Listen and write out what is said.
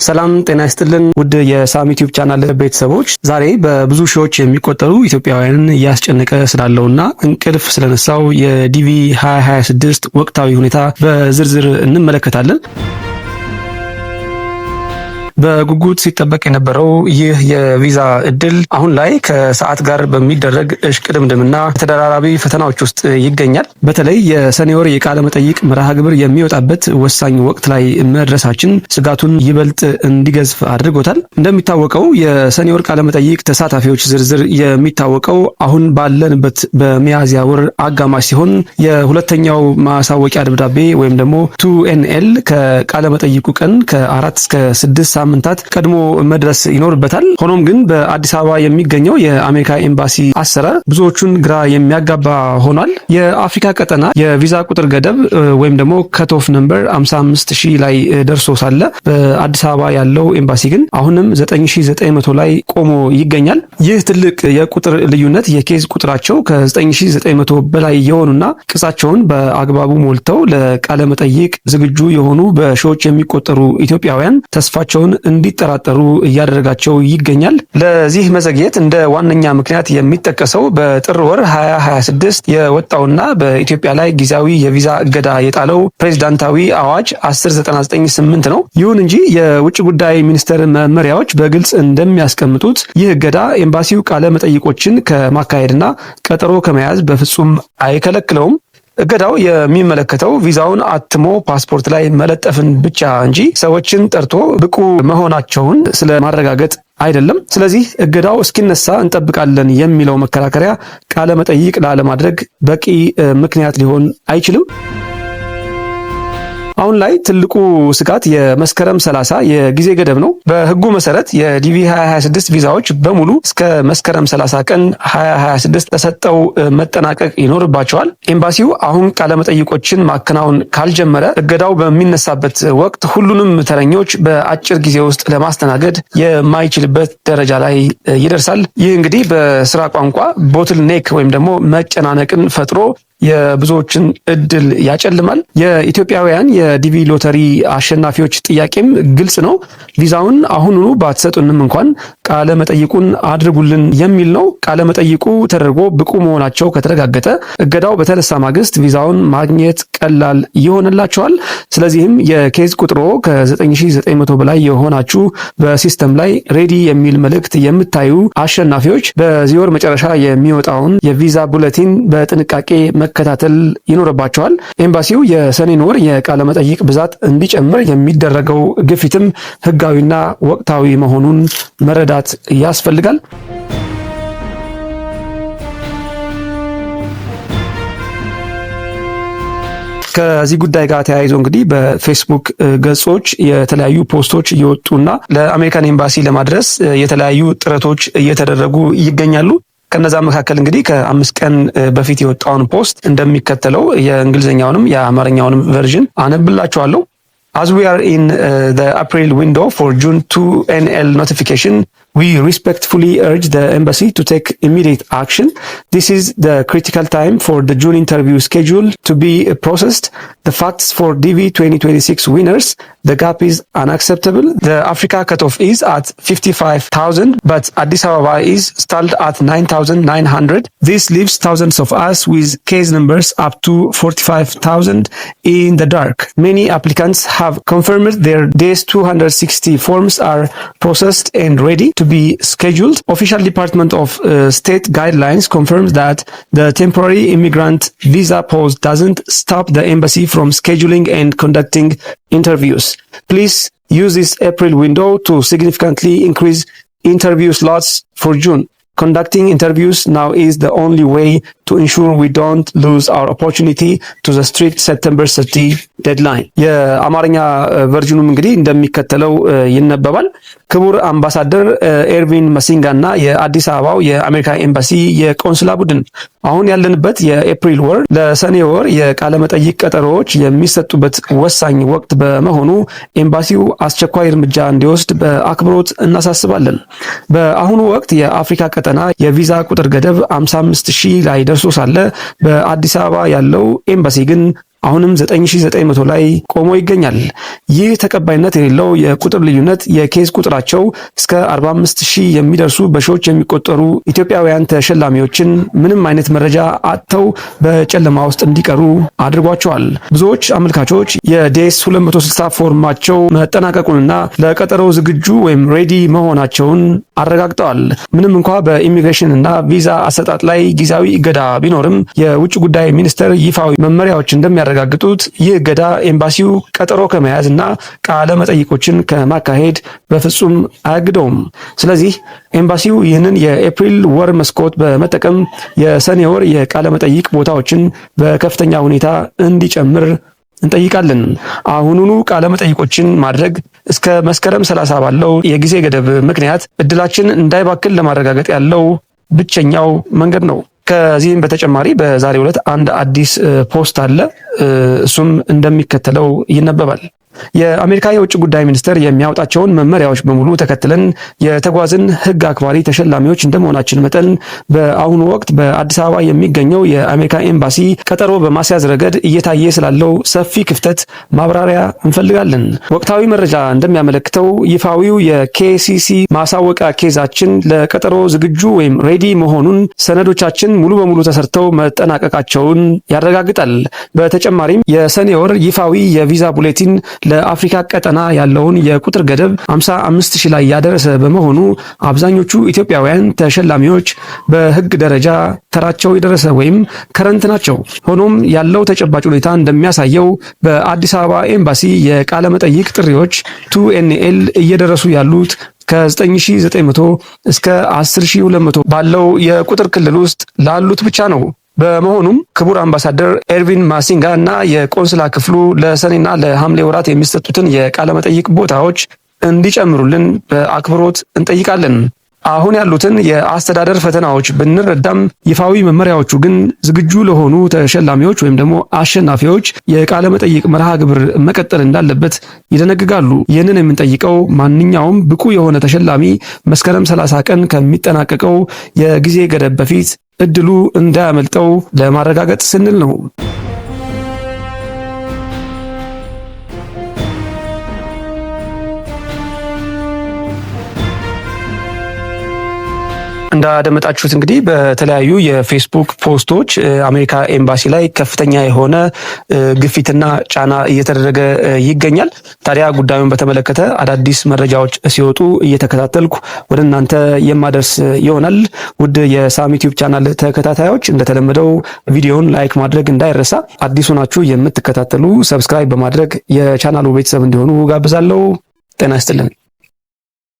ሰላም ጤና ይስጥልን ውድ የሳሚ ዩቲዩብ ቻናል ቤተሰቦች፣ ዛሬ በብዙ ሺዎች የሚቆጠሩ ኢትዮጵያውያንን እያስጨነቀ ስላለውና እንቅልፍ ስለነሳው የዲቪ 2026 ወቅታዊ ሁኔታ በዝርዝር እንመለከታለን። በጉጉት ሲጠበቅ የነበረው ይህ የቪዛ እድል አሁን ላይ ከሰዓት ጋር በሚደረግ እሽቅድምድምና ተደራራቢ ፈተናዎች ውስጥ ይገኛል። በተለይ የሰኔ ወር የቃለ መጠይቅ መርሃ ግብር የሚወጣበት ወሳኝ ወቅት ላይ መድረሳችን ስጋቱን ይበልጥ እንዲገዝፍ አድርጎታል። እንደሚታወቀው የሰኔ ወር ቃለ መጠይቅ ተሳታፊዎች ዝርዝር የሚታወቀው አሁን ባለንበት በሚያዝያ ወር አጋማሽ ሲሆን የሁለተኛው ማሳወቂያ ደብዳቤ ወይም ደግሞ 2NL ከቃለ መጠይቁ ቀን ከ4 እስከ 6 ሳምንታት ቀድሞ መድረስ ይኖርበታል። ሆኖም ግን በአዲስ አበባ የሚገኘው የአሜሪካ ኤምባሲ አሰራር ብዙዎቹን ግራ የሚያጋባ ሆኗል። የአፍሪካ ቀጠና የቪዛ ቁጥር ገደብ ወይም ደግሞ ከት ኦፍ ነምበር 55000 ላይ ደርሶ ሳለ በአዲስ አበባ ያለው ኤምባሲ ግን አሁንም 9900 ላይ ቆሞ ይገኛል። ይህ ትልቅ የቁጥር ልዩነት የኬዝ ቁጥራቸው ከ9900 በላይ የሆኑና ቅጻቸውን በአግባቡ ሞልተው ለቃለ መጠይቅ ዝግጁ የሆኑ በሺዎች የሚቆጠሩ ኢትዮጵያውያን ተስፋቸውን እንዲጠራጠሩ እያደረጋቸው ይገኛል። ለዚህ መዘግየት እንደ ዋነኛ ምክንያት የሚጠቀሰው በጥር ወር 2026 የወጣውና በኢትዮጵያ ላይ ጊዜያዊ የቪዛ እገዳ የጣለው ፕሬዝዳንታዊ አዋጅ 10998 ነው። ይሁን እንጂ የውጭ ጉዳይ ሚኒስቴር መመሪያዎች በግልጽ እንደሚያስቀምጡት ይህ እገዳ ኤምባሲው ቃለ መጠይቆችን ከማካሄድና ቀጠሮ ከመያዝ በፍጹም አይከለክለውም። እገዳው የሚመለከተው ቪዛውን አትሞ ፓስፖርት ላይ መለጠፍን ብቻ እንጂ ሰዎችን ጠርቶ ብቁ መሆናቸውን ስለማረጋገጥ አይደለም። ስለዚህ እገዳው እስኪነሳ እንጠብቃለን የሚለው መከራከሪያ ቃለ መጠይቅ ላለማድረግ በቂ ምክንያት ሊሆን አይችልም። አሁን ላይ ትልቁ ስጋት የመስከረም 30 የጊዜ ገደብ ነው። በሕጉ መሰረት የዲቪ 2026 ቪዛዎች በሙሉ እስከ መስከረም 30 ቀን 2026 ተሰጠው መጠናቀቅ ይኖርባቸዋል። ኤምባሲው አሁን ቃለመጠይቆችን ማከናወን ካልጀመረ እገዳው በሚነሳበት ወቅት ሁሉንም ተረኞች በአጭር ጊዜ ውስጥ ለማስተናገድ የማይችልበት ደረጃ ላይ ይደርሳል። ይህ እንግዲህ በስራ ቋንቋ ቦትል ኔክ ወይም ደግሞ መጨናነቅን ፈጥሮ የብዙዎችን እድል ያጨልማል። የኢትዮጵያውያን የዲቪ ሎተሪ አሸናፊዎች ጥያቄም ግልጽ ነው። ቪዛውን አሁኑኑ ባትሰጡንም እንኳን ቃለ መጠይቁን አድርጉልን የሚል ነው። ቃለ መጠይቁ ተደርጎ ብቁ መሆናቸው ከተረጋገጠ እገዳው በተነሳ ማግስት ቪዛውን ማግኘት ቀላል ይሆንላቸዋል። ስለዚህም የኬዝ ቁጥሮ ከ9900 በላይ የሆናችሁ በሲስተም ላይ ሬዲ የሚል መልእክት የምታዩ አሸናፊዎች በዚህ ወር መጨረሻ የሚወጣውን የቪዛ ቡሌቲን በጥንቃቄ መከታተል ይኖርባቸዋል። ኤምባሲው የሰኔን ወር የቃለ መጠይቅ ብዛት እንዲጨምር የሚደረገው ግፊትም ሕጋዊና ወቅታዊ መሆኑን መረዳት ያስፈልጋል። ከዚህ ጉዳይ ጋር ተያይዞ እንግዲህ በፌስቡክ ገጾች የተለያዩ ፖስቶች እየወጡና ለአሜሪካን ኤምባሲ ለማድረስ የተለያዩ ጥረቶች እየተደረጉ ይገኛሉ። ከነዛ መካከል እንግዲህ ከ5 ቀን በፊት የወጣውን ፖስት እንደሚከተለው የእንግሊዝኛውንም የአማርኛውንም ቨርዥን አነብላችኋለሁ። As we are in the April window for June 2NL notification, we respectfully urge the embassy to take immediate action. This is the critical time for the June interview schedule to be processed. The facts for DV 2026 winners, the gap is unacceptable. The Africa cutoff is at 55,000, but Addis Ababa is stalled at 9,900. This leaves thousands of us with case numbers up to 45,000 in the dark. Many applicants have confirmed their days 260 forms are processed and ready to be scheduled. Official Department of State guidelines confirms that the temporary immigrant visa pause doesn't stop the embassy from scheduling and conducting interviews. Please use this April window to significantly increase interview slots for June. Conducting interviews now is the only way to ensure we don't lose our opportunity to the strict September 30 deadline. የአማርኛ ቨርዥኑም እንግዲህ እንደሚከተለው ይነበባል። ክቡር አምባሳደር ኤርቪን መሲንጋና የአዲስ አበባው የአሜሪካ ኤምባሲ የቆንስላ ቡድን፣ አሁን ያለንበት የኤፕሪል ወር ለሰኔ ወር የቃለ መጠይቅ ቀጠሮዎች የሚሰጡበት ወሳኝ ወቅት በመሆኑ ኤምባሲው አስቸኳይ እርምጃ እንዲወስድ በአክብሮት እናሳስባለን። በአሁኑ ወቅት የአፍሪካ ቀጠና የቪዛ ቁጥር ገደብ 55000 ላይ ደርሶ ሳለ በአዲስ አበባ ያለው ኤምባሲ ግን አሁንም 9900 ላይ ቆሞ ይገኛል። ይህ ተቀባይነት የሌለው የቁጥር ልዩነት የኬዝ ቁጥራቸው እስከ 45000 የሚደርሱ በሺዎች የሚቆጠሩ ኢትዮጵያውያን ተሸላሚዎችን ምንም አይነት መረጃ አጥተው በጨለማ ውስጥ እንዲቀሩ አድርጓቸዋል። ብዙዎች አመልካቾች የዴስ 260 ፎርማቸው መጠናቀቁንና ለቀጠሮው ዝግጁ ወይም ሬዲ መሆናቸውን አረጋግጠዋል። ምንም እንኳ በኢሚግሬሽን እና ቪዛ አሰጣጥ ላይ ጊዜያዊ እገዳ ቢኖርም የውጭ ጉዳይ ሚኒስቴር ይፋዊ መመሪያዎች እንደሚያረጋግጡት ይህ እገዳ ኤምባሲው ቀጠሮ ከመያዝ እና ቃለ መጠይቆችን ከማካሄድ በፍጹም አያግደውም። ስለዚህ ኤምባሲው ይህንን የኤፕሪል ወር መስኮት በመጠቀም የሰኔ ወር የቃለ መጠይቅ ቦታዎችን በከፍተኛ ሁኔታ እንዲጨምር እንጠይቃለን። አሁኑኑ ቃለ መጠይቆችን ማድረግ እስከ መስከረም 30 ባለው የጊዜ ገደብ ምክንያት እድላችን እንዳይባክን ለማረጋገጥ ያለው ብቸኛው መንገድ ነው። ከዚህም በተጨማሪ በዛሬው ዕለት አንድ አዲስ ፖስት አለ። እሱም እንደሚከተለው ይነበባል። የአሜሪካ የውጭ ጉዳይ ሚኒስቴር የሚያወጣቸውን መመሪያዎች በሙሉ ተከትለን የተጓዝን ሕግ አክባሪ ተሸላሚዎች እንደመሆናችን መጠን በአሁኑ ወቅት በአዲስ አበባ የሚገኘው የአሜሪካ ኤምባሲ ቀጠሮ በማስያዝ ረገድ እየታየ ስላለው ሰፊ ክፍተት ማብራሪያ እንፈልጋለን። ወቅታዊ መረጃ እንደሚያመለክተው ይፋዊው የኬሲሲ ማሳወቂያ ኬዛችን ለቀጠሮ ዝግጁ ወይም ሬዲ መሆኑን ሰነዶቻችን ሙሉ በሙሉ ተሰርተው መጠናቀቃቸውን ያረጋግጣል። በተጨማሪም የሰኔ ወር ይፋዊ የቪዛ ቡሌቲን ለአፍሪካ ቀጠና ያለውን የቁጥር ገደብ 55000 ላይ ያደረሰ በመሆኑ አብዛኞቹ ኢትዮጵያውያን ተሸላሚዎች በሕግ ደረጃ ተራቸው የደረሰ ወይም ከረንት ናቸው። ሆኖም ያለው ተጨባጭ ሁኔታ እንደሚያሳየው በአዲስ አበባ ኤምባሲ የቃለ መጠይቅ ጥሪዎች 2NL እየደረሱ ያሉት ከ9900 እስከ 10200 ባለው የቁጥር ክልል ውስጥ ላሉት ብቻ ነው። በመሆኑም ክቡር አምባሳደር ኤርቪን ማሲንጋ እና የቆንስላ ክፍሉ ለሰኔና ለሐምሌ ወራት የሚሰጡትን የቃለ መጠይቅ ቦታዎች እንዲጨምሩልን በአክብሮት እንጠይቃለን። አሁን ያሉትን የአስተዳደር ፈተናዎች ብንረዳም ይፋዊ መመሪያዎቹ ግን ዝግጁ ለሆኑ ተሸላሚዎች ወይም ደግሞ አሸናፊዎች የቃለ መጠይቅ መርሃ ግብር መቀጠል እንዳለበት ይደነግጋሉ። ይህንን የምንጠይቀው ማንኛውም ብቁ የሆነ ተሸላሚ መስከረም 30 ቀን ከሚጠናቀቀው የጊዜ ገደብ በፊት እድሉ እንዳያመልጠው ለማረጋገጥ ስንል ነው። እንዳደመጣችሁት እንግዲህ በተለያዩ የፌስቡክ ፖስቶች አሜሪካ ኤምባሲ ላይ ከፍተኛ የሆነ ግፊትና ጫና እየተደረገ ይገኛል። ታዲያ ጉዳዩን በተመለከተ አዳዲስ መረጃዎች ሲወጡ እየተከታተልኩ ወደ እናንተ የማደርስ ይሆናል። ውድ የሳም ዩቲዩብ ቻናል ተከታታዮች እንደተለመደው ቪዲዮውን ላይክ ማድረግ እንዳይረሳ። አዲሱ ናችሁ የምትከታተሉ ሰብስክራይብ በማድረግ የቻናሉ ቤተሰብ እንዲሆኑ ጋብዛለሁ። ጤና ይስጥልን።